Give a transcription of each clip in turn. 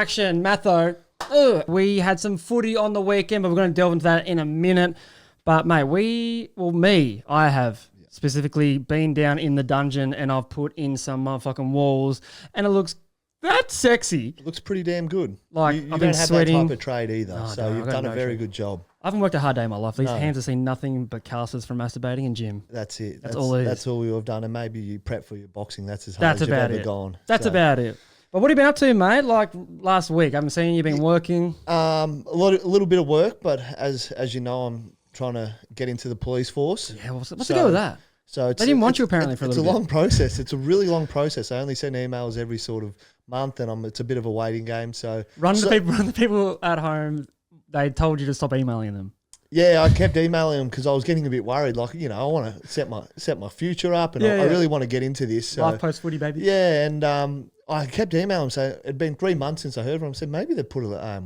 reaction, Matho. We had some footy on the weekend, but we're going to delve into that in a minute. But, mate, I have specifically been down in the dungeon and I've put in some motherfucking walls and it looks that sexy. It looks pretty damn good. Like, you I've don't been have sweating. that type of trade either, so you've done a very good job. I haven't worked a hard day in my life. These hands have seen nothing but casters from masturbating and gym. That's it. That's all it is. That's all you've done, and maybe you prep for your boxing. That's as hard as you've ever gone. That's about it. But what have you been up to, mate? Like last week, I haven't seen you. Been working. A little bit of work, but as you know, I'm trying to get into the police force. Yeah, what's the go with that? So they didn't want you apparently for a little bit. It's a long process. It's a really long process. I only send emails every sort of month, and it's a bit of a waiting game. So run the people at home. They told you to stop emailing them. Yeah, I kept emailing them because I was getting a bit worried. Like, you know, I want to set my future up, and I really want to get into this. So, life post footy, baby. Yeah, and I kept emailing them. So it'd been 3 months since I heard from them. I said maybe they put a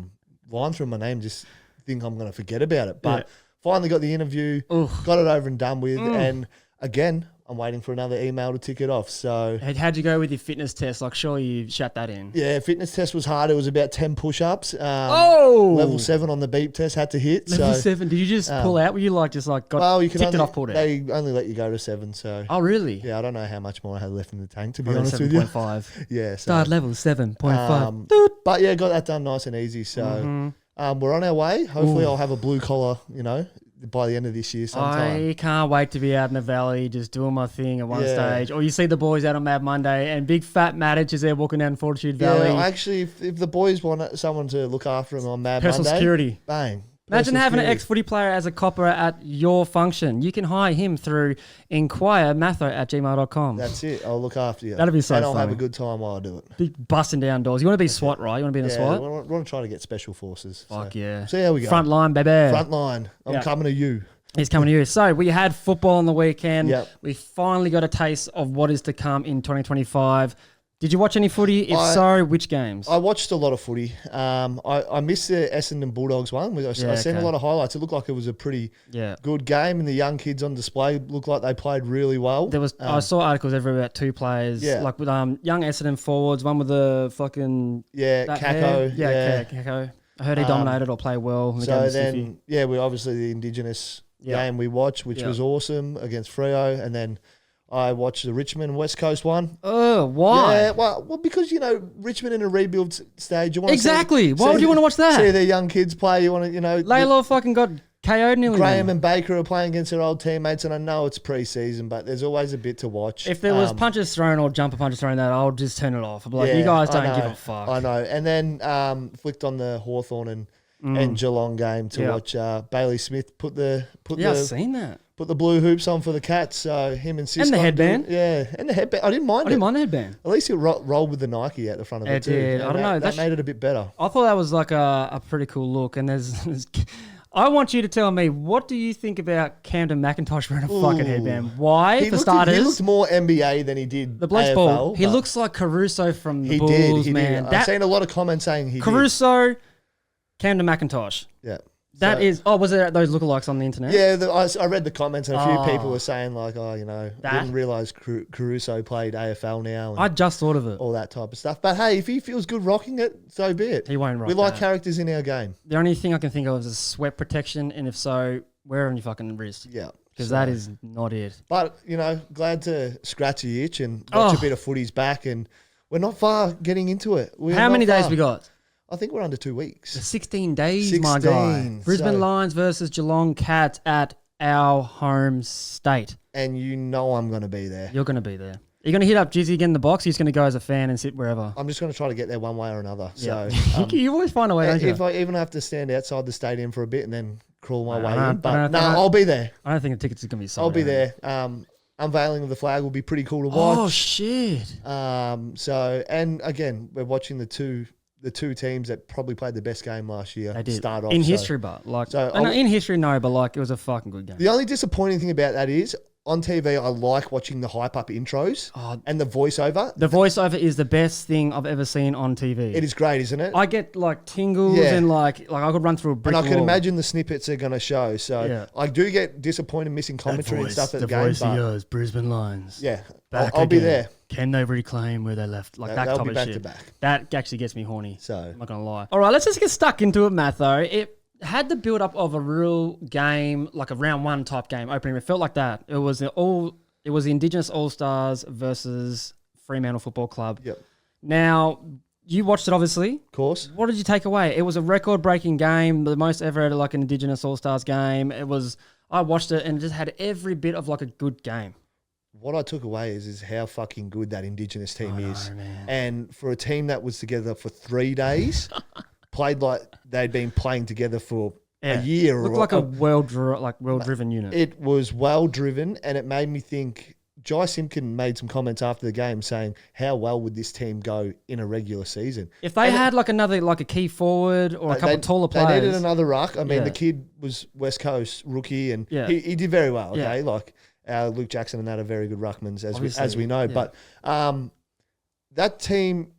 line through my name, just think I'm going to forget about it. But finally got the interview, got it over and done with, and again, I'm waiting for another email to tick it off. So how'd you go with your fitness test? Like, surely you shut that in. Yeah, fitness test was hard. It was about 10 push-ups. Level 7 on the beep test had to hit. Level 7. Did you just pull out? Were you like just like got ticked it off, pulled out? They only let you go to 7. So. Oh, really? Yeah, I don't know how much more I had left in the tank, to be honest with you. 7.5. Yeah. So, start level 7.5. But yeah, got that done nice and easy. So we're on our way. Hopefully I'll have a blue collar, by the end of this year sometime. I can't wait to be out in the valley just doing my thing at one stage. Or you see the boys out on Mad Monday and big fat Maddich is there walking down Fortitude Valley. Yeah, actually, if the boys want someone to look after them on Mad Personal Monday. security. Bang. Imagine having an ex-footy player as a copper at your function. You can hire him through inquirematho@gmail.com. That's it. I'll look after you. That'll be so and funny. I'll have a good time while I do it. Be busting down doors. You want to be SWAT, right? You want to be in a SWAT? We want to try to get special forces. Fuck yeah. See how we go. Front line, baby. Front line. I'm coming to you. He's coming to you. So we had football on the weekend. Yep. We finally got a taste of what is to come in 2025. Did you watch any footy? If so, which games? I watched a lot of footy. I missed the Essendon Bulldogs one. I seen a lot of highlights. It looked like it was a pretty good game, and the young kids on display looked like they played really well. There was I saw articles everywhere about 2 players, like with young Essendon forwards, one with the fucking Kako. Kako. I heard he dominated or played well. In the so game then, we obviously the Indigenous game we watched, which was awesome against Freo, and then I watched the Richmond West Coast one. Oh, why? Yeah, well, because Richmond in a rebuild stage. You want why would you want to watch that? See their young kids play. You want to, Layla fucking got KO'd nearly. Graham and Baker are playing against their old teammates, and I know it's pre-season, but there's always a bit to watch. If there was punches thrown or jumper punches thrown, that I'll just turn it off. I'll be like, you guys don't give a fuck. I know. And then flicked on the Hawthorn and Geelong game to watch Bailey Smith put the I've seen that. Put the blue hoops on for the Cats. So him and Cisco. And the headband. And the headband. I didn't mind the headband. At least it rolled with the Nike at the front of it too. Did. I don't know. That made it a bit better. I thought that was like a pretty cool look. And there's I want you to tell me, what do you think about Camden McIntosh wearing a fucking headband? Why, for starters? He looked more NBA than he did the bloke's AFL. Ball. He looks like Caruso from the Bulls, man. I've seen a lot of comments saying he Caruso, Camden McIntosh. Yeah. That is... Oh, was there those lookalikes on the internet? Yeah, I read the comments and a few people were saying like, didn't realise Caruso played AFL now. And I just thought of it. All that type of stuff. But hey, if he feels good rocking it, so be it. He won't rock We like characters in our game. The only thing I can think of is sweat protection, and if so, wear it on your fucking wrist. Yeah. Because that is not it. But, glad to scratch the itch and watch a bit of footy's back, and we're not far getting into it. How many days we got? I think we're under 2 weeks. 16 days, my guy. Brisbane Lions versus Geelong Cats at our home state. And I'm going to be there. You're going to be there. Are you going to hit up Jizzy again in the box? Or are you just going to go as a fan and sit wherever? I'm just going to try to get there one way or another. Yeah. So you always find a way, don't you? If I even have to stand outside the stadium for a bit and then crawl my way in. But I'll be there. I don't think the tickets are going to be sold. I'll be there. Unveiling of the flag will be pretty cool to watch. Oh, shit. And again, we're watching the two teams that probably played the best game last year. They did. Start off in history, but in history, no, but it was a fucking good game. The only disappointing thing about that is on TV, I like watching the hype up intros and the voiceover. The voiceover is the best thing I've ever seen on TV. It is great, isn't it? I get tingles and like I could run through a brick wall. And I can imagine the snippets are going to show. So I do get disappointed missing commentary and stuff at the game. The voice of yours, Brisbane Lions. Yeah, I'll be there. Can they reclaim where they left? Like that They'll type be of back shit. to back. That actually gets me horny. So I'm not gonna lie. All right, let's just get stuck into it, Matho. It had the build up of a real game, like a round one type game opening. It felt like that. It was the Indigenous All-Stars versus Fremantle Football Club. Yep. Now, you watched it, obviously. Of course. What did you take away? It was a record-breaking game, the most ever at like an Indigenous All-Stars game. I watched it and it just had every bit of like a good game. What I took away is how fucking good that Indigenous team is. Man. And for a team that was together for 3 days, played like they'd been playing together for a year. Looked like a well-driven unit. It was well-driven, and it made me think. Jai Simpkin made some comments after the game saying, how well would this team go in a regular season? If they had like a key forward or a couple of taller players. They needed another ruck. I mean, the kid was West Coast rookie, and he did very well, okay? Like Luke Jackson and that are very good ruckmans, as we know. Yeah. But that team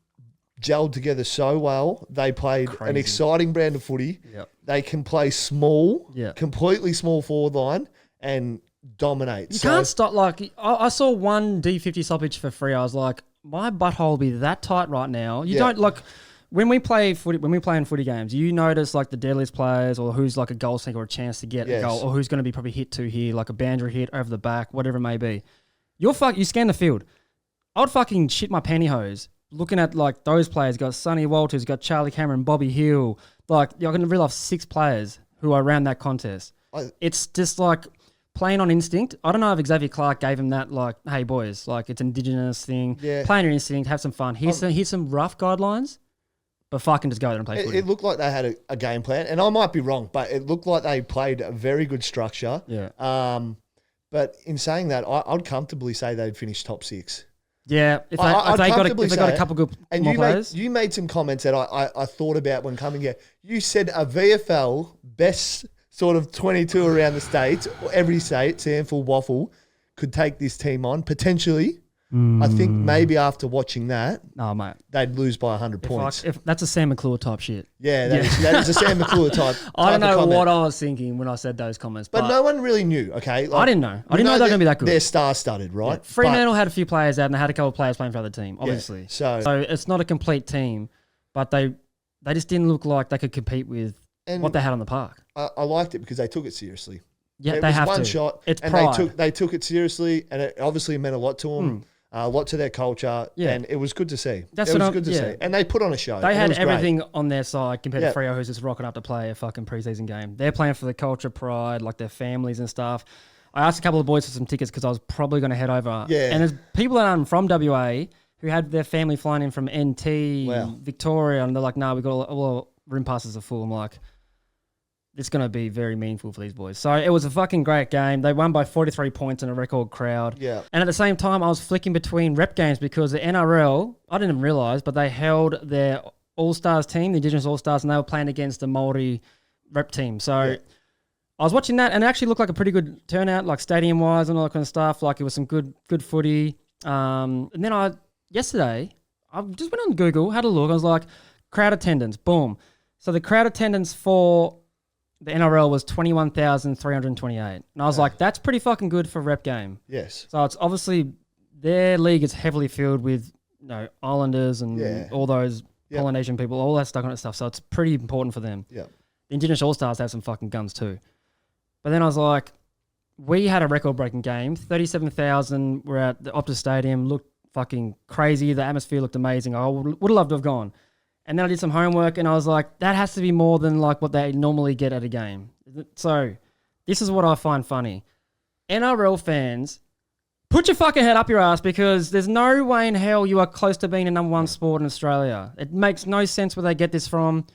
gelled together so well. They played an exciting brand of footy. Yep. They can play small, completely small forward line, and dominate. You can't stop. Like I saw one D50 stoppage for Freo. I was like, my butthole will be that tight right now. You don't like when we play in footy games. You notice like the deadliest players or who's like a goal sinker or a chance to get a goal or who's going to be probably hit to here, like a boundary hit over the back, whatever it may be. You scan the field. I would fucking shit my pantyhose looking at like those players. You got Sonny Walters, you got Charlie Cameron, Bobby Hill. Like you're going to reel off 6 players who are around that contest. It's just like playing on instinct. I don't know if Xavier Clark gave him that, like, hey, boys, like, it's an Indigenous thing. Yeah. Play on your instinct, have some fun. Here's some rough guidelines, but fucking just go there and play footy. It looked like they had a game plan, and I might be wrong, but it looked like they played a very good structure. Yeah. But in saying that, I'd comfortably say they'd finish top 6. Yeah, if they got a couple good and more players. You made some comments that I thought about when coming here. You said a VFL best sort of 22 around the states, every state, Samful, Waffle, could take this team on, potentially. I think maybe after watching that, mate, they'd lose by 100 points. If that's a Sam McClure type shit. Yeah, that is a Sam McClure type I don't know comment. what I was thinking when I said those comments. But no one really knew, okay? Like, I didn't know. I didn't know they were going to be that good. They're star-studded, right? Yeah. Fremantle had a few players out and they had a couple of players playing for the other team, obviously. Yeah, so it's not a complete team, but they just didn't look like they could compete with what they had on the park. I liked it because they took it seriously. Yeah, they have to. One shot, it's and pride. they took it seriously, and it obviously meant a lot to them, a lot to their culture, and it was good to see. It was good to see, and they put on a show. They had everything on their side compared to Freo, who's just rocking up to play a fucking pre-season game. They're playing for the culture, pride, like their families and stuff. I asked a couple of boys for some tickets because I was probably going to head over. Yeah. And there's people that are from WA who had their family flying in from NT, Victoria, and they're like, we got all the room passes are full. I'm like, it's going to be very meaningful for these boys. So it was a fucking great game. They won by 43 points in a record crowd. Yeah. And at the same time, I was flicking between rep games because the NRL, I didn't even realise, but they held their All-Stars team, the Indigenous All-Stars, and they were playing against the Māori rep team. So I was watching that, and it actually looked like a pretty good turnout, like stadium-wise and all that kind of stuff. Like it was some good footy. And then yesterday, I just went on Google, had a look. I was like, crowd attendance, boom. So the crowd attendance for the NRL was 21,328. And I was like, that's pretty fucking good for a rep game. Yes. So it's obviously their league is heavily filled with Islanders and all those Polynesian people, all that stuff. So it's pretty important for them. Yeah. The Indigenous All-Stars have some fucking guns too. But then I was like, we had a record-breaking game. 37,000 were at the Optus Stadium. Looked fucking crazy. The atmosphere looked amazing. I would have loved to have gone. And then I did some homework and I was like, that has to be more than like what they normally get at a game. So this is what I find funny. NRL fans, put your fucking head up your ass because there's no way in hell you are close to being a number one sport in Australia. It makes no sense where they get this from.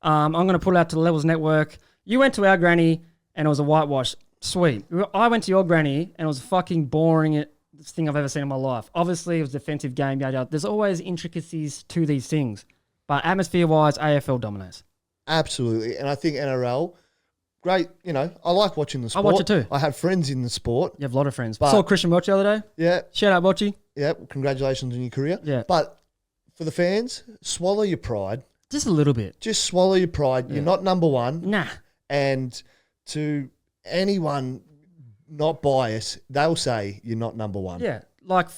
I'm going to put it out to the Levels Network. You went to our granny and it was a whitewash. Sweet. I went to your granny and it was fucking boring thing I've ever seen in my life. Obviously, it was a defensive game. Yada, yada. There's always intricacies to these things. But atmosphere-wise, AFL dominates. Absolutely. And I think NRL, great, I like watching the sport. I watch it too. I have friends in the sport. You have a lot of friends. Saw Christian Welch the other day. Yeah. Shout out, Bochy. Yeah, congratulations on your career. Yeah. But for the fans, swallow your pride. Just a little bit. Just swallow your pride. Yeah. You're not number one. Nah. And to anyone not biased, they'll say you're not number one. Yeah. Like,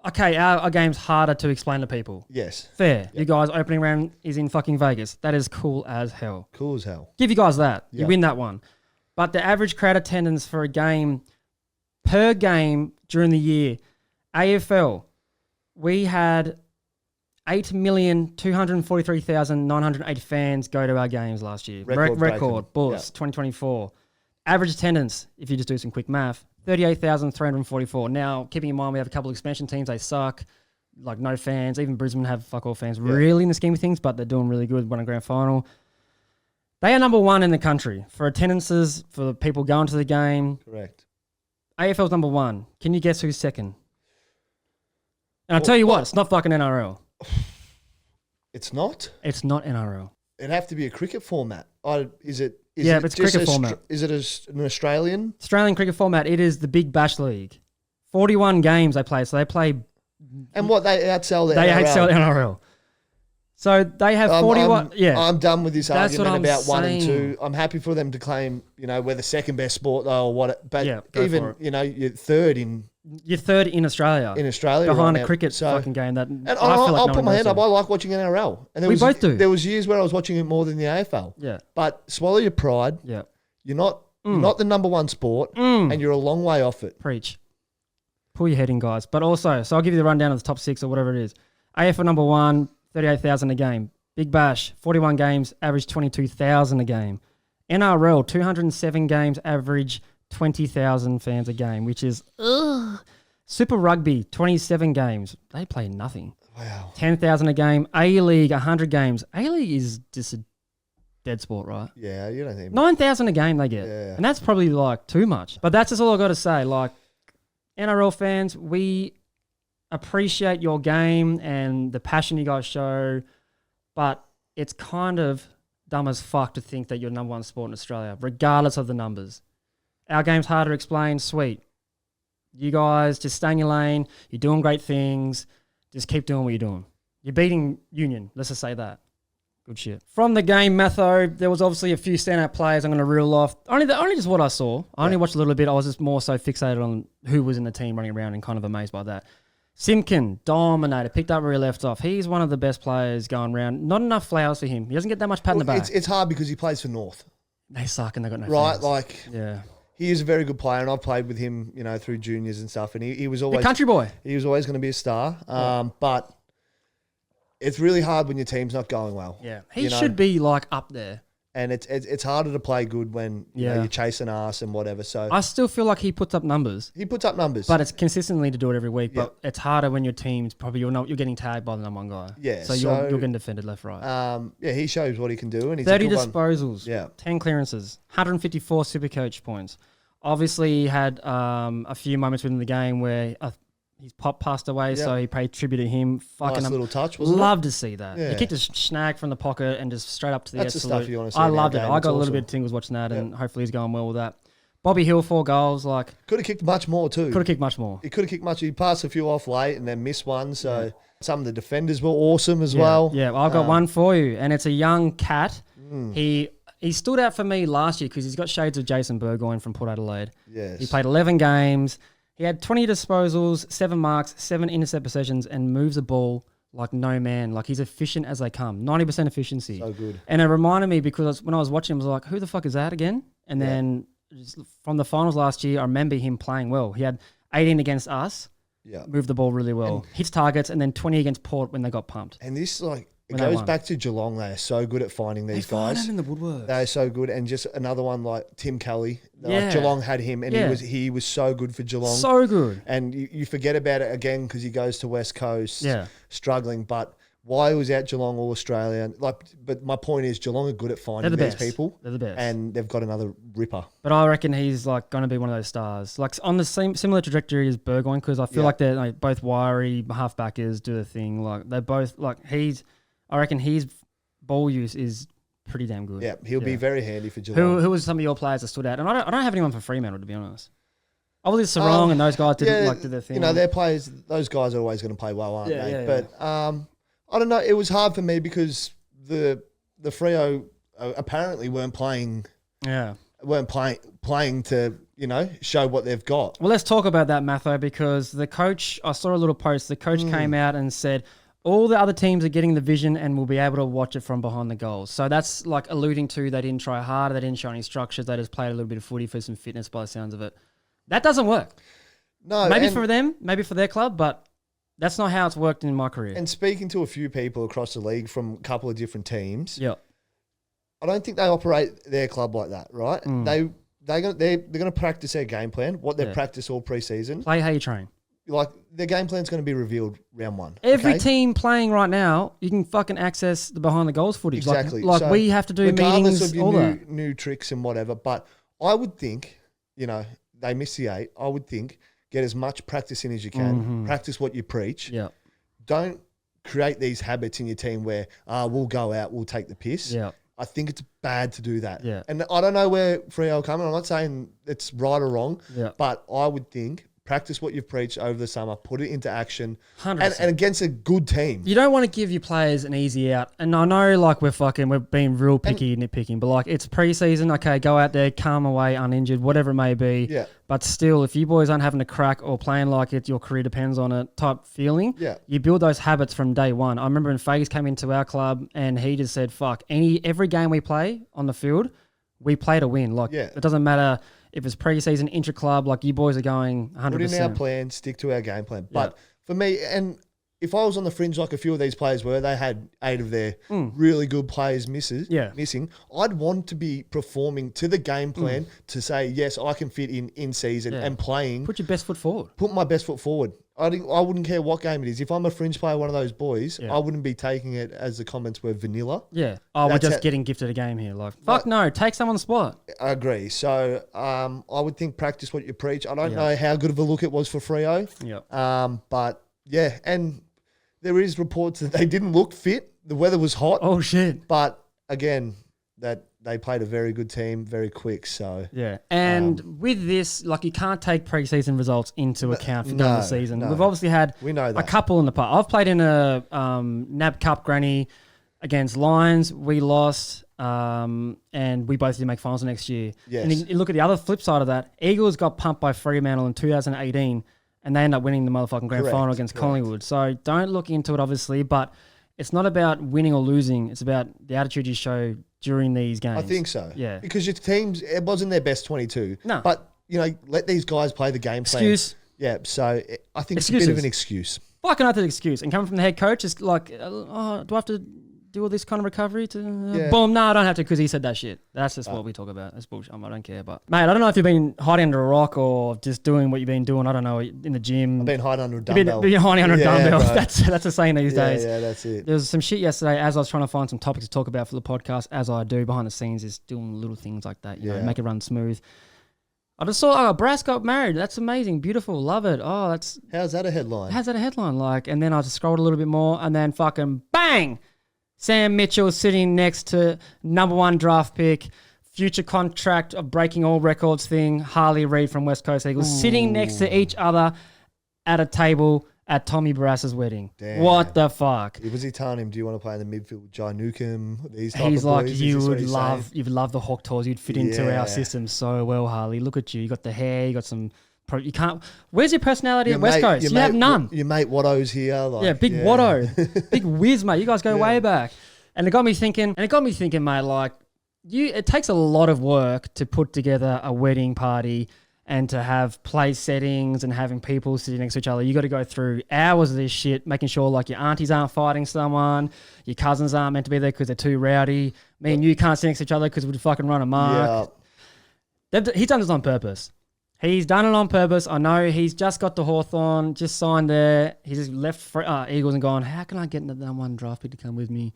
Okay, our game's harder to explain to people. Yes. Fair. You guys, opening round is in fucking Vegas. That is cool as hell. Cool as hell. Give you guys that. Yeah. You win that one. But the average crowd attendance for a game, per game during the year, AFL, we had 8,243,908 fans go to our games last year. Record, Bulls, 2024. Average attendance, if you just do some quick math, 38,344. Now, keeping in mind we have a couple of expansion teams, they suck, like no fans. Even Brisbane have fuck all fans really in the scheme of things, but they're doing really good, won a grand final. They are number one in the country for attendances, for the people going to the game. Correct. AFL's number one. Can you guess who's second? And I'll tell you what, it's not fucking NRL. It's not? It's not NRL. It'd have to be a cricket format. Is it but it's cricket format. Is it an Australian? Australian cricket format. It is the Big Bash League. 41 games they play. So they play. And what, they outsell the NRL? They outsell the NRL. So they have 41. I'm done with this argument about saying. 1 and 2. I'm happy for them to claim, we're the second best sport though, or what. But even, you're third in. You're third in Australia. Behind a cricket fucking game. And I'll put my hand up. I like watching NRL. And we both do. There was years where I was watching it more than the AFL. Yeah. But swallow your pride. Yeah. You're not the number one sport, and you're a long way off it. Preach. Pull your head in, guys. But also, so I'll give you the rundown of the top 6 or whatever it is. AFL number 1, 38,000 a game. Big Bash, 41 games, average 22,000 a game. NRL, 207 games, average 20,000 fans a game, which is Super Rugby, 27 games. They play nothing. Wow. 10,000 a game. A-League, 100 games. A-League is just a dead sport, right? Yeah, you don't think 9,000 a game they get. Yeah. And that's probably like too much. But that's just all I got to say. Like, NRL fans, we appreciate your game and the passion you guys show, but it's kind of dumb as fuck to think that you're number one sport in Australia, regardless of the numbers. Our game's harder to explain. Sweet. You guys just stay in your lane. You're doing great things. Just keep doing what you're doing. You're beating Union. Let's just say that. Good shit. From the game, Matho, there was obviously a few standout players I'm going to reel off. Only just what I saw. I only watched a little bit. I was just more so fixated on who was in the team running around and kind of amazed by that. Simkin, dominator, picked up where he left off. He's one of the best players going around. Not enough flowers for him. He doesn't get that much pat in the back. It's hard because he plays for North. They suck and they got no fans. Yeah. He is a very good player, and I've played with him, through juniors and stuff. And he was always the country boy. He was always going to be a star. But it's really hard when your team's not going well. Yeah, he should be like up there. And it's harder to play good when you're chasing ass and whatever. So I still feel like he puts up numbers. He puts up numbers, but it's consistently to do it every week. But it's harder when your team's probably you're getting tagged by the number one guy. Yeah, so you're getting defended left, right. He shows what he can do, and he's 30 a good disposals. Yeah, 10 clearances, 154 Supercoach points. Obviously, he had a few moments within the game where his pop passed away, so he paid tribute to him. Fucking nice little touch, wasn't it? Love to see that. Yeah. He kicked a snag from the pocket and just straight up to the That's absolute. the stuff you want to see. I loved it. Game. I It's got a little awesome. bit of tingles watching that, and hopefully he's going well with that. Bobby Hill, 4 goals. Like could have kicked much more too. Could have kicked much more. He could have kicked much. He passed a few off late and then missed one. So some of the defenders were awesome as well. Yeah, I've got one for you, and it's a young cat. He stood out for me last year because he's got shades of Jason Burgoyne from Port Adelaide. Yes. He played 11 games. He had 20 disposals, 7 marks, 7 intercept possessions, and moves the ball like no man. Like he's efficient as they come. 90% efficiency. So good. And it reminded me because when I was watching him, I was like, who the fuck is that again? And then from the finals last year, I remember him playing well. He had 18 against us. Yeah. Moved the ball really well. Hits targets, and then 20 against Port when they got pumped. And this it goes back to Geelong. They are so good at finding these guys. Find them in the woodwork. They are so good. And just another one like Tim Kelly. Like Geelong had him, and he was so good for Geelong. So good. And you forget about it again because he goes to West Coast, struggling. But why he was out Geelong All Australian? But my point is Geelong are good at finding these people. They're the best, and they've got another ripper. But I reckon he's like going to be one of those stars, like on the similar trajectory as Burgoyne, because I feel like they're like both wiry halfbackers, do the thing. Like they're both like I reckon his ball use is pretty damn good. Yeah, he'll be very handy for Geelong. Who was some of your players that stood out? And I don't have anyone for Fremantle, to be honest. Obviously, Sarong and those guys did their thing. Their players, those guys are always going to play well, aren't they? But I don't know. It was hard for me because the Freo apparently weren't playing. Yeah. Weren't playing to show what they've got. Well, let's talk about that, Matho, because the coach, I saw a little post, the coach came out and said, all the other teams are getting the vision and will be able to watch it from behind the goals. So that's like alluding to they didn't try harder, they didn't show any structures, they just played a little bit of footy for some fitness by the sounds of it. That doesn't work. No. Maybe for them, maybe for their club, but that's not how it's worked in my career. And speaking to a few people across the league from a couple of different teams, yeah, I don't think they operate their club like that, right? They're going to practice their game plan, what they practice all pre-season. Play how you train. Like, their game plan's going to be revealed round one. Every team playing right now, you can fucking access the behind the goals footage. Exactly. Like so we have to do regardless meetings, of your all that. new tricks and whatever. But I would think, they miss the 8. I would think get as much practice in as you can. Practice what you preach. Yeah. Don't create these habits in your team where we'll go out, we'll take the piss. Yeah. I think it's bad to do that. Yeah. And I don't know where Freo are coming. I'm not saying it's right or wrong. Yeah. But I would think practice what you've preached over the summer, put it into action, 100%. and against a good team. You don't want to give your players an easy out. And I know, like, we're being real picky, nitpicking, but, like, it's pre-season. Okay, go out there, calm away, uninjured, whatever it may be. Yeah. But still, if you boys aren't having a crack or playing like your career depends on it type feeling, you build those habits from day one. I remember when Fags came into our club and he just said, fuck, every game we play on the field, we play to win. Like, it doesn't matter if it's pre-season, intra-club, like you boys are going 100%. Put in our plan, stick to our game plan. But for me, and if I was on the fringe like a few of these players were, they had 8 of their really good players missing, I'd want to be performing to the game plan to say, yes, I can fit in season and playing. Put your best foot forward. Put my best foot forward. I wouldn't care what game it is. If I'm a fringe player, one of those boys, I wouldn't be taking it as the comments were vanilla. Yeah. Oh, we're just getting gifted a game here. Like, fuck no, take someone's spot. I agree. So I would think practice what you preach. I don't know how good of a look it was for Freo. Yeah. But yeah, and there is reports that they didn't look fit. The weather was hot. Oh shit. But again, that they played a very good team, very quick. So yeah, and with this, like, you can't take pre-season results into account for during the season. We've obviously had a couple in the past. I've played in a NAB Cup granny against Lions. We lost, and we both did make finals next year. Yes. And you look at the other flip side of that. Eagles got pumped by Fremantle in 2018, and they ended up winning the motherfucking grand final against Collingwood. So don't look into it, obviously, but it's not about winning or losing. It's about the attitude you show during these games. I think so. Yeah. Because your teams, it wasn't their best 22. No. But, let these guys play the game plan. Excuse. Yeah, so I think it's a bit of an excuse. Fucking another excuse. And coming from the head coach, it's like, do I have to do all this kind of recovery to boom? No, I don't have to because he said that shit. That's just what we talk about. That's bullshit. I don't care. But mate, I don't know if you've been hiding under a rock or just doing what you've been doing. I don't know, in the gym. I've been hiding under a dumbbell. Been hiding under a dumbbell. Bro. That's a saying these days. Yeah, that's it. There was some shit yesterday as I was trying to find some topics to talk about for the podcast, as I do behind the scenes, is doing little things like that. You know, make it run smooth. I just saw, Barrass got married. That's amazing. Beautiful. Love it. Oh, that's... How's that a headline? Like, and then I just scrolled a little bit more and then fucking bang! Sam Mitchell sitting next to #1 draft pick, future contract of breaking all records thing, Harley Reid from West Coast Eagles, sitting next to each other at a table at Tommy Barrass's wedding. Damn. What the fuck? Was he telling him, do you want to play in the midfield with Jai Newcomb? He's like, you'd love the Hawk Tours. You'd fit into our system so well, Harley. Look at you. You got the hair. You got some... You can't... Where's your personality at West Coast? You have none. Your mate Watto's here. Like, big Watto. Big whiz, mate. You guys go way back. And it got me thinking, mate, like, it takes a lot of work to put together a wedding party and to have place settings and having people sitting next to each other. You got to go through hours of this shit, making sure, like, your aunties aren't fighting someone, your cousins aren't meant to be there because they're too rowdy. Me and you can't sit next to each other because we'd fucking run a mark. Yeah. He's done this on purpose. He's done it on purpose. I know he's just got the Hawthorn, just signed there. He just left Eagles and gone, how can I get the #1 draft pick to come with me?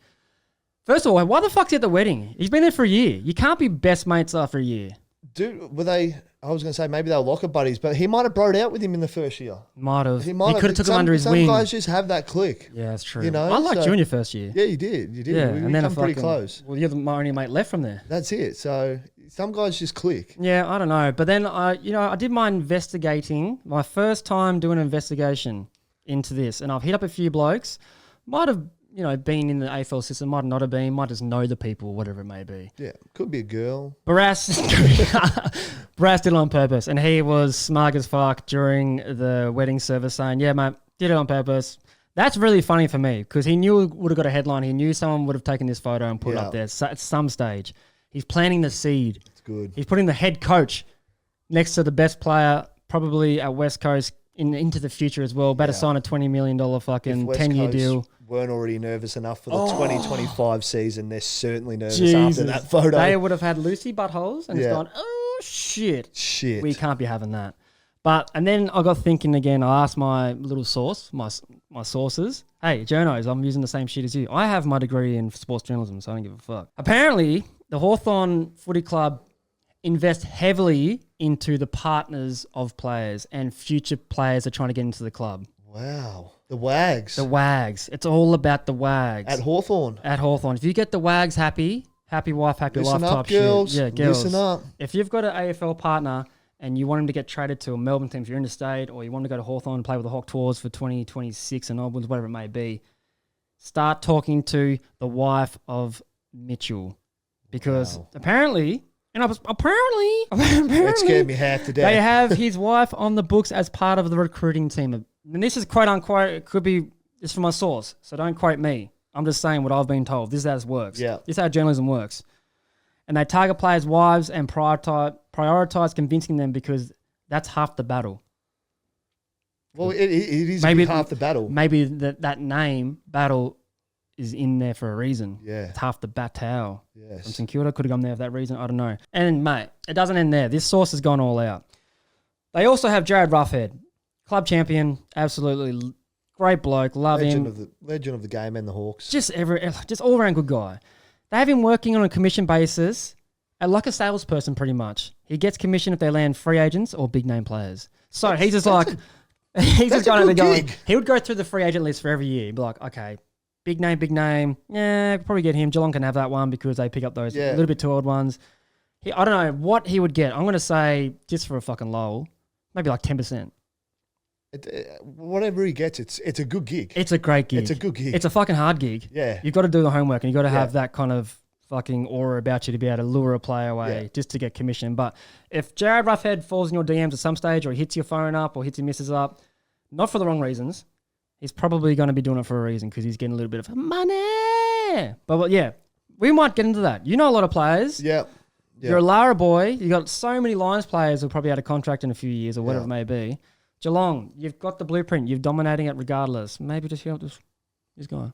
First of all, why the fuck's he at the wedding? He's been there for a year. You can't be best mates after a year. Dude, were they... I was going to say maybe they were locker buddies, but he might have broed out with him in the first year. Might have. He could have took him under his wing. Some guys just have that click. Yeah, that's true. I liked you in your first year. Yeah, you did. Yeah, and then pretty close. Well, you're my only mate left from there. That's it. So some guys just click. Yeah, I don't know. But then I did my investigating, my first time doing an investigation into this, and I've hit up a few blokes. Might have been in the AFL system, might not have been, might just know the people, whatever it may be. Yeah, could be a girl. Barrass did it on purpose, and he was smug as fuck during the wedding service saying, yeah, mate, did it on purpose. That's really funny for me because he knew it would have got a headline. He knew someone would have taken this photo and put it up there at some stage. He's planting the seed. It's good. He's putting the head coach next to the best player probably at West Coast into the future as well. Better sign a $20 million fucking 10-year deal. Weren't already nervous enough for the 2025 season. They're certainly nervous after that photo. They would have had Lucy buttholes and it's gone, oh, shit. We can't be having that. And then I got thinking again. I asked my little source, my sources, hey, Journos, I'm using the same shit as you. I have my degree in sports journalism, so I don't give a fuck. Apparently, the Hawthorn Footy Club invest heavily into the partners of players and future players that are trying to get into the club. Wow. The Wags. The Wags. It's all about the Wags. At Hawthorn. If you get the Wags happy wife, happy life type girls. shit. Yeah, girls. Listen up. If you've got an AFL partner and you want him to get traded to a Melbourne team if you're interstate, or you want to go to Hawthorn and play with the Hawk Tours for 2026 and onwards, whatever it may be, start talking to the wife of Mitchell. Because apparently, that scared me half to death. They have his wife on the books as part of the recruiting team. And this is quote unquote, it could be, it's from my source, so don't quote me. I'm just saying what I've been told. This is how this works. Yeah. This is how journalism works. And they target players' wives and prioritize convincing them because that's half the battle. Well, it is half the battle. Maybe that name, battle, is in there for a reason. Yeah. It's half the battle. Yes. From St Kilda, could have gone there for that reason. I don't know. And, mate, it doesn't end there. This source has gone all out. They also have Jared Roughhead, club champion, absolutely great bloke, love him. Legend of the game and the Hawks. Just all-around good guy. They have him working on a commission basis, like a salesperson pretty much. He gets commission if they land free agents or big-name players. So he's just going, he would go through the free agent list for every year. He'd be like, okay, big name. Yeah, probably get him. Geelong can have that one because they pick up those a little bit too old ones. I don't know what he would get. I'm going to say, just for a fucking lol, maybe like 10%. Whatever he gets, it's a good gig. It's a great gig. It's a good gig. It's a fucking hard gig. Yeah. You've got to do the homework and you've got to have that kind of fucking aura about you to be able to lure a player away just to get commission. But if Jared Roughhead falls in your DMs at some stage or he hits your phone up or hits your missus up, not for the wrong reasons, he's probably going to be doing it for a reason because he's getting a little bit of money. But yeah, we might get into that. You know a lot of players. Yeah. You're a Lara boy. You got so many Lions players who'll probably out of contract in a few years or whatever it may be. Geelong, you've got the blueprint. You're dominating it regardless. Maybe just help this guy.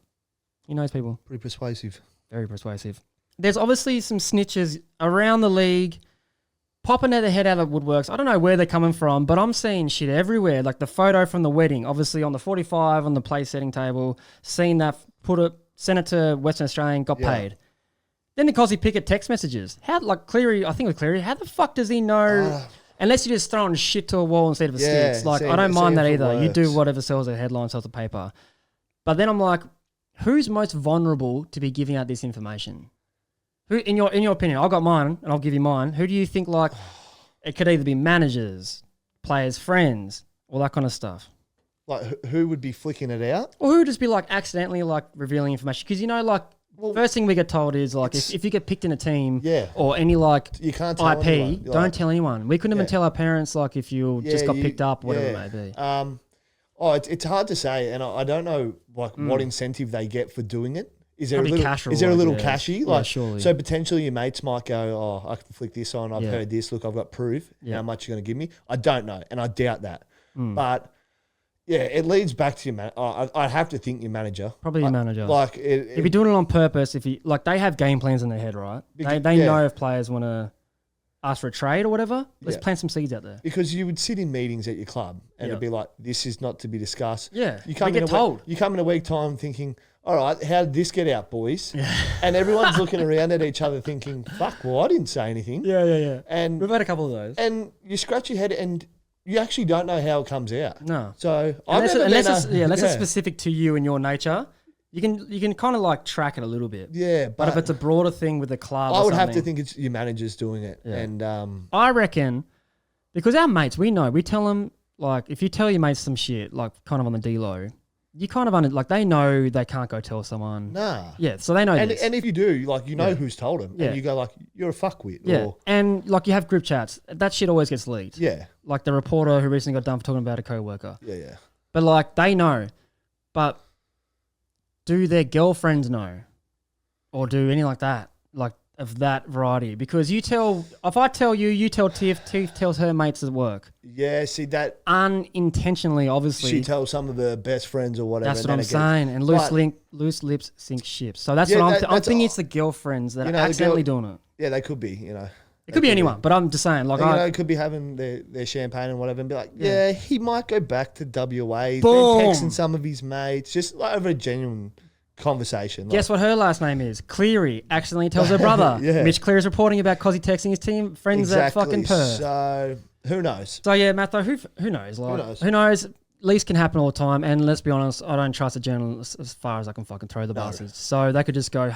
He knows people. Pretty persuasive. Very persuasive. There's obviously some snitches around the league popping their head out of woodworks. I don't know where they're coming from, but I'm seeing shit everywhere. Like the photo from the wedding, obviously on the 45 on the place setting table, seen that, sent it to Western Australian, got paid. Then the Cosy Pickett text messages. Cleary, I think with Cleary, how the fuck does he know... Unless you're just throwing shit to a wall instead of a sticks. Like, I don't mind that either. You do whatever sells a headline, sells a paper. But then I'm like, who's most vulnerable to be giving out this information? Who, in your opinion, I've got mine and I'll give you mine. Who do you think, like, it could either be managers, players, friends, all that kind of stuff? Like, who would be flicking it out? Or who would just be, like, accidentally, like, revealing information? Because, like, first thing we get told is, like, if you get picked in a team or any, like, you can't tell IP, anyone. don't tell anyone. We couldn't even tell our parents, like, if you just got picked up, whatever it may be. It's hard to say, and I don't know, like, what incentive they get for doing it. Is there Probably a little cashy? Like, surely. So potentially your mates might go, I can flick this on. I've heard this. Look, I've got proof. How much you're going to give me? I don't know, and I doubt that. But... yeah, it leads back to your man. I'd have to think your manager. Probably your manager. Like, if you're doing it on purpose, they have game plans in their head, right? They know if players want to ask for a trade or whatever. Let's plant some seeds out there. Because you would sit in meetings at your club and it'd be like, this is not to be discussed. Yeah, you get told. You come in a week time thinking, all right, how did this get out, boys? Yeah. And everyone's looking around at each other thinking, fuck, well, I didn't say anything. Yeah. And we've had a couple of those. And you scratch your head and... you actually don't know how it comes out. No. So unless it's specific to you and your nature, you can kind of like track it a little bit. Yeah, but if it's a broader thing with the club, I would have to think it's your managers doing it. Yeah. And I reckon because our mates, we tell them, like, if you tell your mates some shit, like kind of on the D-low, you kind of like they know they can't go tell someone. Nah. Yeah, so they know this. And if you do, like, you know who's told him. Yeah. And you go like, you're a fuckwit. Yeah, Or, and like you have group chats. That shit always gets leaked. yeah. Like the reporter who recently got done for talking about a co-worker. Yeah. But like they know. But do their girlfriends know? Or do any like that? Like of that variety? Because if I tell you, you tell Tiff tells her mates at work. Yeah, see that. Unintentionally, obviously. She tells some of her best friends or whatever. That's what I'm saying. And loose lips sink ships. So that's Yeah, what I'm thinking. all- It's the girlfriends that You are know, the accidentally girl- doing it. Yeah, they could be, you know. It could be anyone, but I'm just saying. Like, You know, could be having their champagne and whatever and be like, yeah, he might go back to WA. He's Boom. been texting some of his mates. Just like over a genuine conversation. guess what her last name is? Cleary accidentally tells her brother. Yeah. Mitch Cleary is reporting about Cozzy texting his team friends at fucking Perth. So, who knows? So yeah, Matho, who knows? Like, Who knows? Who knows? Least can happen all the time. And let's be honest, I don't trust a journalist as far as I can fucking throw the bastards. So they could just go,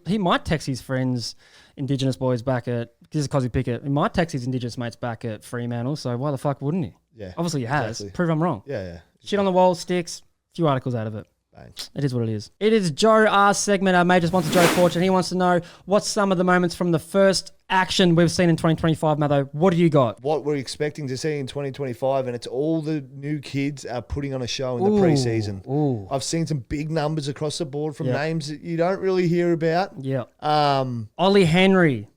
he might text his friends, Indigenous boys back at, this is Cozzy Pickett, he might text his Indigenous mates back at Fremantle. So why the fuck wouldn't he? Yeah. Obviously he has. Exactly. Prove I'm wrong. Yeah. Shit on the wall, sticks, few articles out of it. Bang. It is what it is. It is Joe R's segment, our major sponsor, Joe Fortune. He wants to know what's some of the moments from the first action we've seen in 2025, Matho. What do you got? What we're expecting to see in 2025, and it's all the new kids are putting on a show in the pre-season. Ooh. I've seen some big numbers across the board from names that you don't really hear about. Yeah. Ollie Henry,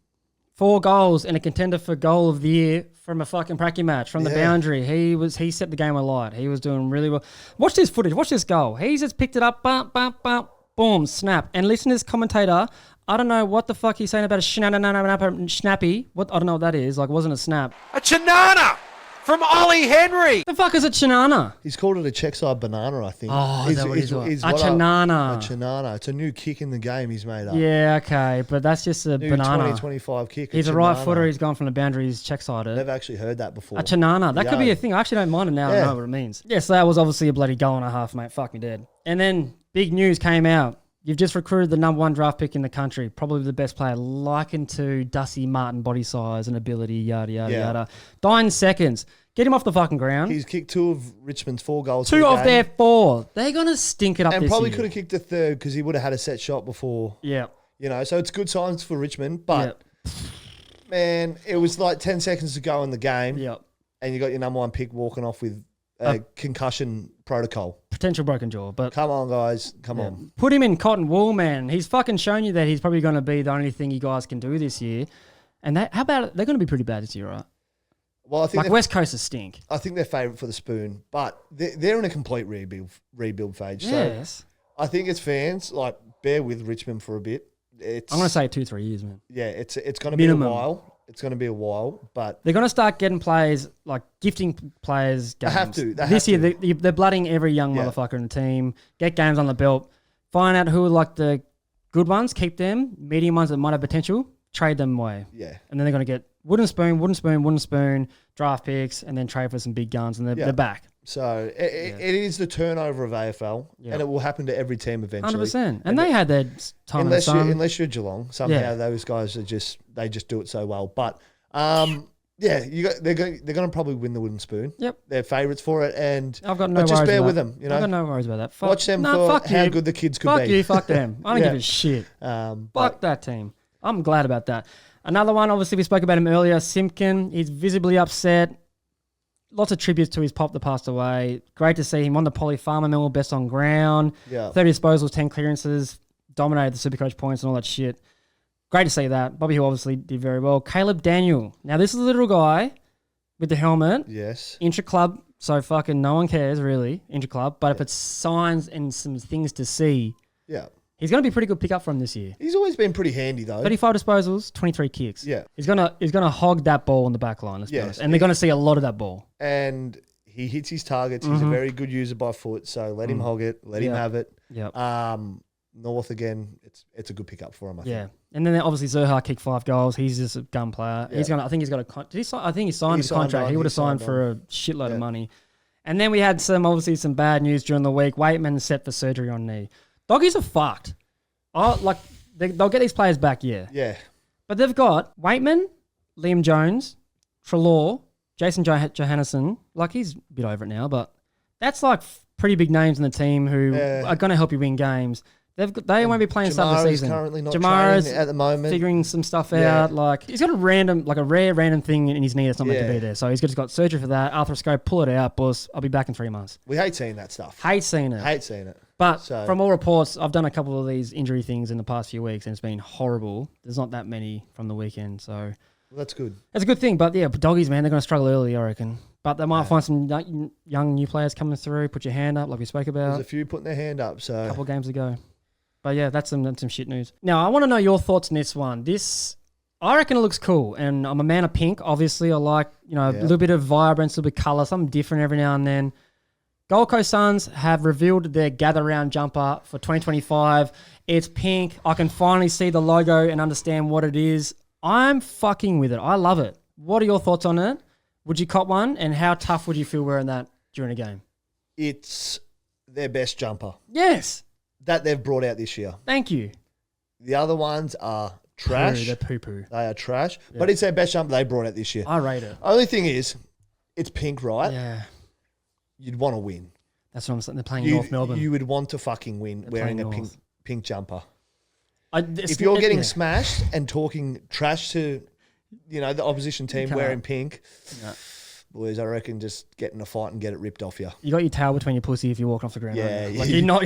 4 goals and a contender for goal of the year from a fucking pracky match from the boundary. He set the game alight. He was doing really well. Watch this footage. Watch this goal. He's just picked it up. Bump, bump, bump. Boom. Snap. And listen to this commentator. I don't know what the fuck he's saying about a snappy. What I don't know what that is. Like, it wasn't a snap. A Chinana from Ollie Henry. The fuck is a Chinana? He's called it a check side banana, I think. Oh, is that what he's doing? A what Chinana. A Chinana. It's a new kick in the game he's made up. Yeah, okay. But that's just a New banana. 2025 kick. He's a right footer. He's gone from the boundary. He's check-sided. Never actually heard that before. A Chinana. That could be a thing. I actually don't mind it now. I know what it means. Yeah, so that was obviously a bloody goal and a half, mate. Fuck me dead. And then big news came out. You've just recruited the number 1 draft pick in the country, probably the best player, likened to Dusty Martin body size and ability, yada, yada, yada. 9 seconds. Get him off the fucking ground. He's kicked 2 of Richmond's 4 goals. 2 of their 4. They're going to stink it up and this probably year. could have kicked a third because he would have had a set shot before. Yeah. You know, so it's good signs for Richmond. But, man, it was like 10 seconds to go in the game. Yep. And you got your number 1 pick walking off with a concussion protocol. Potential broken jaw. But come on, guys. Come on. Put him in cotton wool, man. He's fucking shown you that he's probably going to be the only thing you guys can do this year. And how about it? They're going to be pretty bad this year, right? Well, I think like West Coasters stink. I think they're favourite for the spoon, but they're in a complete rebuild phase. Yes. So I think as fans, like, bear with Richmond for a bit. I'm going to say 2-3 years, man. Yeah, it's going to be a while. It's going to be a while, but they're going to start getting players, like gifting players games. They have to. This year, they're blooding every young motherfucker in the team. Get games on the belt. Find out who are like the good ones, keep them. Medium ones that might have potential, trade them away. Yeah. And then they're going to get wooden spoon, draft picks, and then trade for some big guns, and they're back. So it is the turnover of AFL, and it will happen to every team eventually. 100%. And they had their time in the sun. Unless you're Geelong, somehow those guys are just do it so well. But they're going to probably win the wooden spoon. Yep, they're favourites for it, and I've got no but worries just bear about with that. them. You know, I've got no worries about that. Watch them for how good the kids could be. Fuck them. I don't give a shit. Fuck that team. I'm glad about that. Another one, obviously, we spoke about him earlier. Simpkin, he's visibly upset. Lots of tributes to his pop that passed away. Great to see him on the Poly Farmer Mill, best on ground. Yeah. 30 disposals, 10 clearances, dominated the Supercoach points and all that shit. Great to see that. Bobby Hill obviously did very well. Caleb Daniel. Now, this is a little guy with the helmet. Yes. Intra-club, so fucking no one cares, really, intra-club. But if it's signs and some things to see, he's going to be a pretty good pickup from this year. He's always been pretty handy, though. 35 disposals, 23 kicks. Yeah. He's gonna hog that ball on the back line, let's be honest. And they're going to see a lot of that ball. And he hits his targets. He's a very good user by foot, so let him hog it. Let him have it. Yep. North, again, it's a good pickup for him, I think. And then obviously Zerha kicked 5 goals. He's just a gun player. Yeah. I think he's got a I think he signed a contract. He would have signed for a shitload of money. And then we had some bad news during the week. Waitman set for surgery on knee. Doggies are fucked. They'll get these players back, Yeah. But they've got Waitman, Liam Jones, Treloar, Jason Johannesson. Like, he's a bit over it now, but that's like pretty big names in the team who are going to help you win games. They won't be playing stuff this season. Currently not Jamara's training at the moment, figuring some stuff out. Like he's got a rare random thing in his knee that's not meant to be there. So he's just got surgery for that. Arthroscope, pull it out, boss. I'll be back in 3 months. We hate seeing that stuff. Hate seeing it. But from all reports, I've done a couple of these injury things in the past few weeks, and it's been horrible. There's not that many from the weekend, so well, that's good. That's a good thing. But yeah, doggies, man, they're going to struggle early, I reckon. But they might find some young new players coming through. Put your hand up, like we spoke about. There's a few putting their hand up. So a couple of games ago. But yeah, that's some shit news. Now, I want to know your thoughts on this one. I reckon it looks cool, and I'm a man of pink. Obviously, I like a little bit of vibrance, a little bit of colour, something different every now and then. Gold Coast Suns have revealed their gather round jumper for 2025. It's pink. I can finally see the logo and understand what it is. I'm fucking with it. I love it. What are your thoughts on it? Would you cop one? And how tough would you feel wearing that during a game? It's their best jumper. Yes. That they've brought out this year. Thank you. The other ones are trash. They're poo-poo. They are trash. Yeah. But it's their best jumper they brought out this year. I rate it. Only thing is, it's pink, right? Yeah. You'd want to win. That's what I'm saying. They're playing North Melbourne. You would want to fucking win wearing a pink jumper. If you're getting smashed and talking trash to, the opposition team wearing pink, boys, I reckon just get in a fight and get it ripped off you. You got your tail between your pussy if you're walking off the ground. Yeah. Like you're not...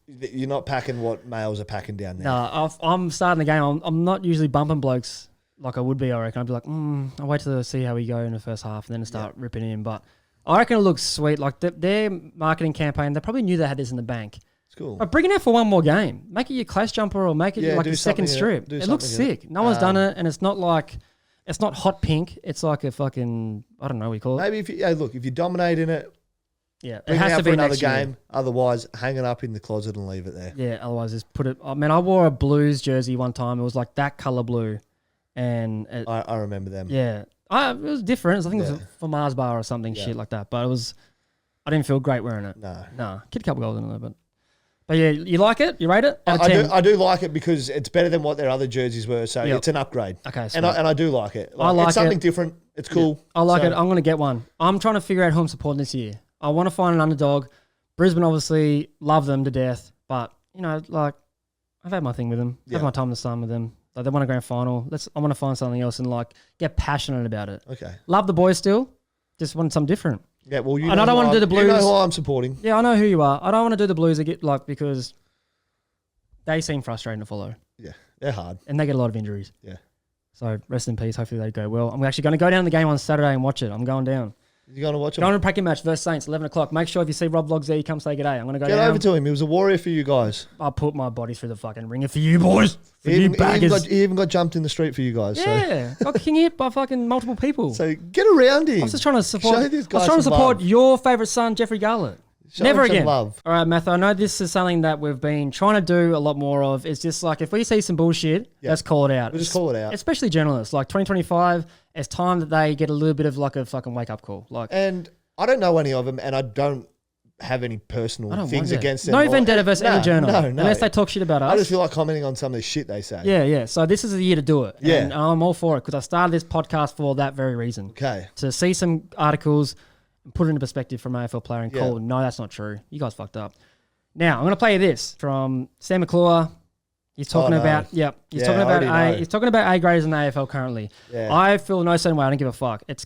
You're not packing what males are packing down there. No, I'm starting the game. I'm not usually bumping blokes like I would be, I reckon. I'd be like, I'll wait to see how we go in the first half and then start ripping in. But I reckon it looks sweet. Like their marketing campaign, they probably knew they had this in the bank. It's cool. But bring it out for one more game. Make it your clash jumper or make it like your second strip. It looks sick. No one's done it, and it's not like... It's not hot pink. It's like a fucking... I don't know what you call it. Maybe if you dominate in it... Yeah, it has to be another game. Otherwise, hang it up in the closet and leave it there. Yeah, otherwise just put it... I mean, I wore a Blues jersey one time. It was like that colour blue. And... I remember them. Yeah. It was different. I think it was for Mars Bar or something, shit like that. But it was... I didn't feel great wearing it. No. Kid a couple goals in it, but yeah, you like it? You rate it? I do like it because it's better than what their other jerseys were. So it's an upgrade. Okay, and I do like it. I like it's something different. It's cool. I like it. I'm going to get one. I'm trying to figure out who I'm supporting this year. I want to find an underdog. Brisbane obviously love them to death, but I've had my thing with them. Had my time in the sun with them. Like they won a grand final. I want to find something else and get passionate about it. Okay. Love the boys still. Just want something different. Yeah, well, I don't want to do the Blues. You know who I'm supporting. Yeah, I know who you are. I don't want to do the Blues because they seem frustrating to follow. Yeah, they're hard. And they get a lot of injuries. Yeah. So rest in peace. Hopefully they go well. I'm actually going to go down the game on Saturday and watch it. I'm going down. You're going to watch it? Going to a practice match versus Saints, 11 o'clock. Make sure if you see Rob Vlogs there, you come say g'day. I'm going to go down. Get over to him. He was a warrior for you guys. I'll put my body through the fucking ringer for you boys. For he you baggers. He even got jumped in the street for you guys. Yeah. Got king hit by fucking multiple people. So get around him. I was just trying to support. Show this guy support your favourite son, Jeffrey Garlett. Never again. Love. All right, Matho, I know this is something that we've been trying to do a lot more of. It's just like if we see some bullshit, let's call it out. We'll just call it out. Especially journalists. Like 2025, it's time that they get a little bit of like a fucking wake-up call. And I don't know any of them, and I don't have any personal things against them. No vendetta versus any journal. No. Unless they talk shit about us. I just feel like commenting on some of the shit they say. Yeah. So this is the year to do it. Yeah. And I'm all for it because I started this podcast for that very reason. Okay. To see some articles and put it into perspective from an AFL player and call, no, that's not true. You guys fucked up. Now, I'm going to play you this from Sam McClure. He's talking about, he's talking about A-graders in the AFL currently. Yeah. I feel no certain way. I don't give a fuck. It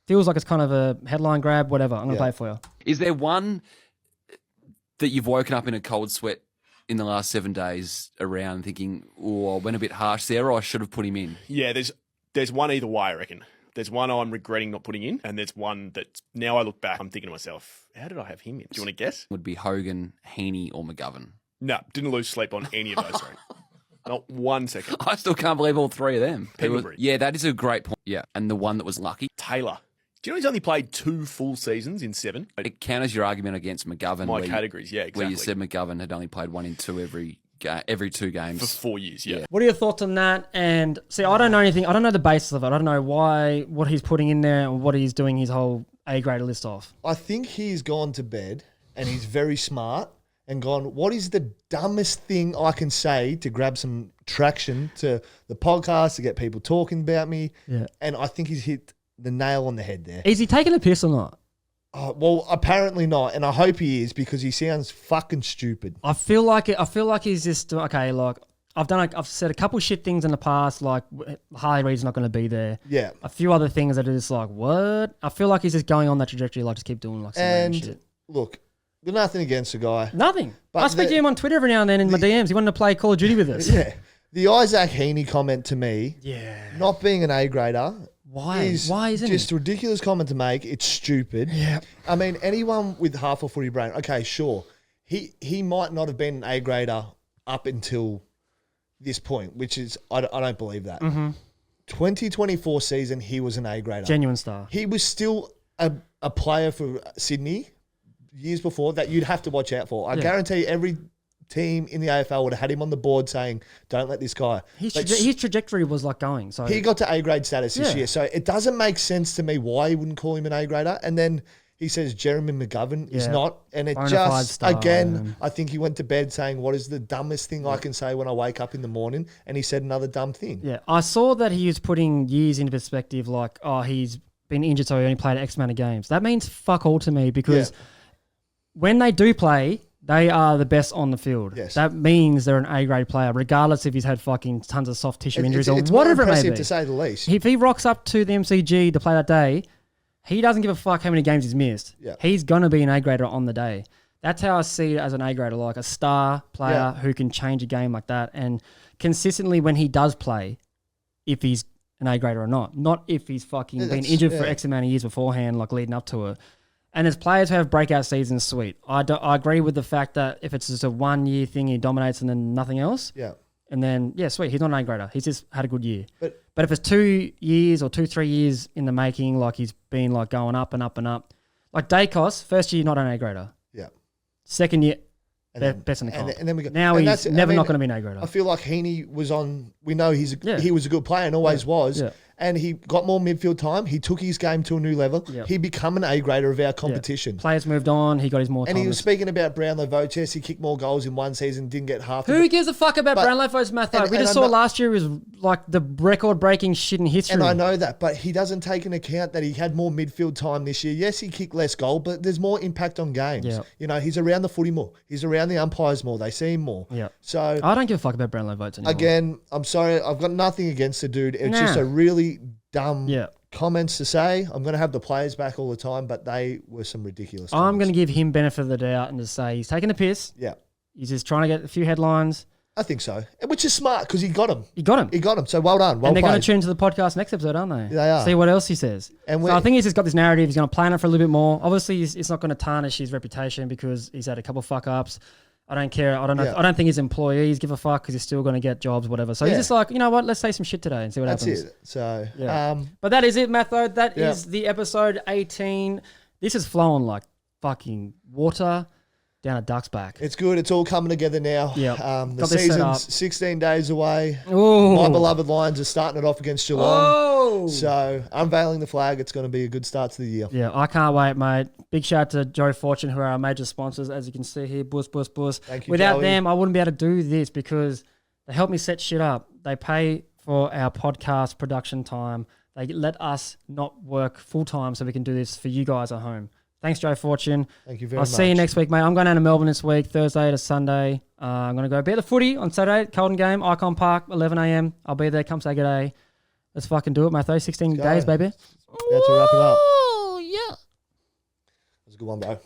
feels like it's kind of a headline grab, whatever. I'm going to play it for you. Is there one that you've woken up in a cold sweat in the last 7 days around thinking, I went a bit harsh there, or I should have put him in? Yeah, there's one either way, I reckon. There's one I'm regretting not putting in, and there's one that now I look back, I'm thinking to myself, how did I have him in? Do you want to guess? Would be Hogan, Heaney, or McGovern. No, didn't lose sleep on any of those three. Not 1 second. I still can't believe all three of them. Pendlebury. Yeah, that is a great point. Yeah, and the one that was lucky. Taylor. Do you know he's only played 2 full seasons in 7? It counters your argument against McGovern. My categories, yeah, exactly. Where you said McGovern had only played 1 in 2 every 2 games. For 4 years, yeah. What are your thoughts on that? And see, I don't know anything. I don't know the basis of it. I don't know what he's putting in there and what he's doing his whole A-grade list off. I think he's gone to bed and he's very smart and gone, what is the dumbest thing I can say to grab some traction to the podcast, to get people talking about me? Yeah. And I think he's hit the nail on the head there. Is he taking a piss or not? Well, apparently not, and I hope he is because he sounds fucking stupid. I feel like he's just okay. Like I've said a couple shit things in the past, like Harley Reid's not going to be there. Yeah. A few other things that are just like, what? I feel like he's just going on that trajectory, like just keep doing like some random shit. Look, got nothing against the guy. Nothing. But I speak to him on Twitter every now and then in my DMs. He wanted to play Call of Duty with us. Yeah. The Isaac Heaney comment to me, not being an A-grader, Why isn't just he? a ridiculous comment to make. It's stupid. Yeah. I mean, anyone with half a footy brain, okay, sure. He might not have been an A-grader up until this point, which is, I don't believe that. 2024 season, he was an A-grader. Genuine star. He was still a player for Sydney years before that you'd have to watch out for. I guarantee every team in the AFL would have had him on the board saying, don't let this guy. His trajectory was like going. So he got to A-grade status this year. So it doesn't make sense to me why he wouldn't call him an A-grader. And then he says Jeremy McGovern is not. And it just, again, I think he went to bed saying, what is the dumbest thing I can say when I wake up in the morning? And he said another dumb thing. Yeah. I saw that he was putting years into perspective, like, oh, he's been injured, so he only played X amount of games. That means fuck all to me because when they do play, they are the best on the field. Yes. That means they're an A-grade player, regardless if he's had fucking tons of soft tissue injuries or it's whatever it may be. to say the least. If he rocks up to the MCG to play that day, he doesn't give a fuck how many games he's missed. Yeah. He's going to be an A-grader on the day. That's how I see it as an A-grader, like a star player who can change a game like that. And consistently when he does play, if he's an A-grader or not if he's fucking been injured for X amount of years beforehand, like leading up to it. And as players who have breakout seasons, sweet. I agree with the fact that if it's just a 1 year thing, he dominates and then nothing else. Yeah. And then, sweet. He's not an A-grader. He's just had a good year. But if it's 2 years or 3 years in the making, like he's been like going up and up and up. Like Dacos, first year, not an A-grader. Yeah. Second year, and best in the comp. And then we go. Now and he's never not going to be an A-grader. I feel like Heaney was on. We know he was a good player and always was. Yeah. And he got more midfield time. He took his game to a new level. Yep. He become an A-grader of our competition. Players moved on. He got his more time. And he was speaking about Brownlow votes. Yes, he kicked more goals in one season, didn't get half. Who gives a fuck about Brownlow votes, Matho? We just saw last year was like the record-breaking shit in history. And I know that, but he doesn't take into account that he had more midfield time this year. Yes, he kicked less goal, but there's more impact on games. Yep. You know, he's around the footy more. He's around the umpires more. They see him more. Yeah. So I don't give a fuck about Brownlow votes anymore. Again, I'm sorry. I've got nothing against the dude. It's just a really dumb comments to say. I'm going to have the players back all the time, but they were some ridiculous I'm going to give him benefit of the doubt and just say he's taking a piss. Yeah. He's just trying to get a few headlines. I think so. Which is smart because he got him. He got him. So well done. Well and they're going played. to tune to the podcast next episode, aren't they? They are. See what else he says. And so I think he's just got this narrative. He's going to plan it for a little bit more. Obviously, it's not going to tarnish his reputation because he's had a couple of fuck-ups. I don't care. I don't know. I don't think his employees give a fuck because he's still going to get jobs, whatever. So he's just like, you know what? Let's say some shit today and see what happens. That's it. So, but that is it, Matho. That is the episode 18. This is flowing like fucking water down a duck's back. It's good. It's all coming together now. Yeah. The season's 16 days away. Ooh. My beloved Lions are starting it off against Geelong. Oh. So unveiling the flag, it's going to be a good start to the year. Yeah, I can't wait, mate. Big shout out to Joe Fortune, who are our major sponsors, as you can see here. Bus. Thank you, Without Joey. them, I wouldn't be able to do this because they help me set shit up. They pay for our podcast production time. They let us not work full time so we can do this for you guys at home. Thanks, Joe Fortune. Thank you very I'll much. see you next week, mate. I'm going down to Melbourne this week, Thursday to Sunday. I'm going to go be at the footy on Saturday, Carlton game, Icon Park, 11 a.m. I'll be there. Come say good day. Let's fucking do it, Matho. 16 days, baby. About to wrap it up. Oh, yeah. That was a good one, bro.